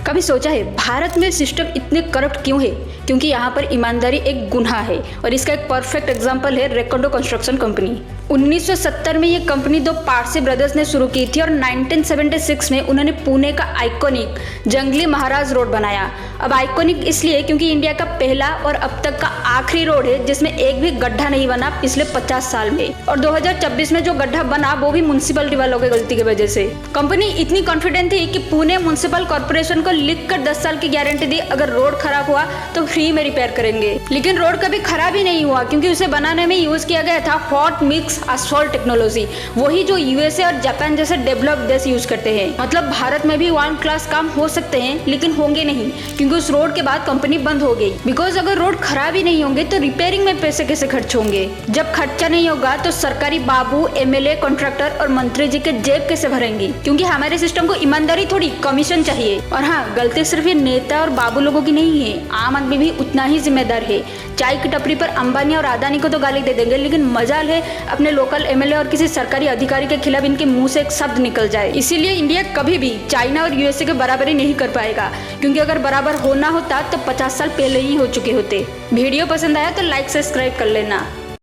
कभी सोचा है भारत में सिस्टम इतने करप्ट क्यों है? क्योंकि यहाँ पर ईमानदारी एक गुनाह है और इसका एक परफेक्ट एग्जांपल है रेकोंडो कंस्ट्रक्शन कंपनी। 1970 में ये कंपनी दो पारसी ब्रदर्स ने शुरू की थी और 1976 में उन्होंने पुणे का आइकॉनिक जंगली महाराज रोड बनाया। अब आइकॉनिक इसलिए क्योंकि इंडिया का पहला और अब तक का आखिरी रोड है जिसमें एक भी गड्ढा नहीं बना पिछले 50 साल में, और 2026 में जो गड्ढा बना वो भी म्युनिसिपलिटी वालों की गलती की वजह से। कंपनी इतनी कॉन्फिडेंट थी कि पुणे म्युनिसिपल कॉर्पोरेशन को लिखकर 10 साल की गारंटी दी, अगर रोड खराब हुआ तो फ्री में रिपेयर करेंगे। लेकिन रोड कभी खराब ही नहीं हुआ क्योंकि उसे बनाने में यूज किया गया था हॉट मिक्स एस्फॉल्ट टेक्नोलॉजी, वही जो यूएसए और जापान जैसे डेवलप्ड देश यूज करते हैं। मतलब भारत में भी वन क्लास काम हो सकते हैं लेकिन होंगे नहीं क्योंकि उस रोड के बाद कंपनी बंद हो गई। बिकॉज अगर रोड खराब ही नहीं होंगे तो रिपेयरिंग में पैसे कैसे खर्च होंगे? जब खर्चा नहीं होगा तो सरकारी बाबू, एमएलए, कॉन्ट्रैक्टर और मंत्री जी के जेब कैसे भरेंगे? क्योंकि हमारे सिस्टम को ईमानदारी थोड़ी कमीशन चाहिए। और हाँ, गलती सिर्फ ये नेता और बाबू लोगों की नहीं है, आम आदमी भी उतना ही जिम्मेदार है। चाय की टपरी पर अंबानी और अदानी को तो गाली दे देंगे लेकिन मजाल है अपने लोकल एमएलए और किसी सरकारी अधिकारी के खिलाफ इनके मुंह से एक शब्द निकल जाए। इसीलिए इंडिया कभी भी चाइना और यूएसए के बराबरी नहीं कर पाएगा क्योंकि अगर बराबर होना होता तो 50 साल पहले ही हो चुके होते। वीडियो पसंद आया तो लाइक सब्सक्राइब कर लेना।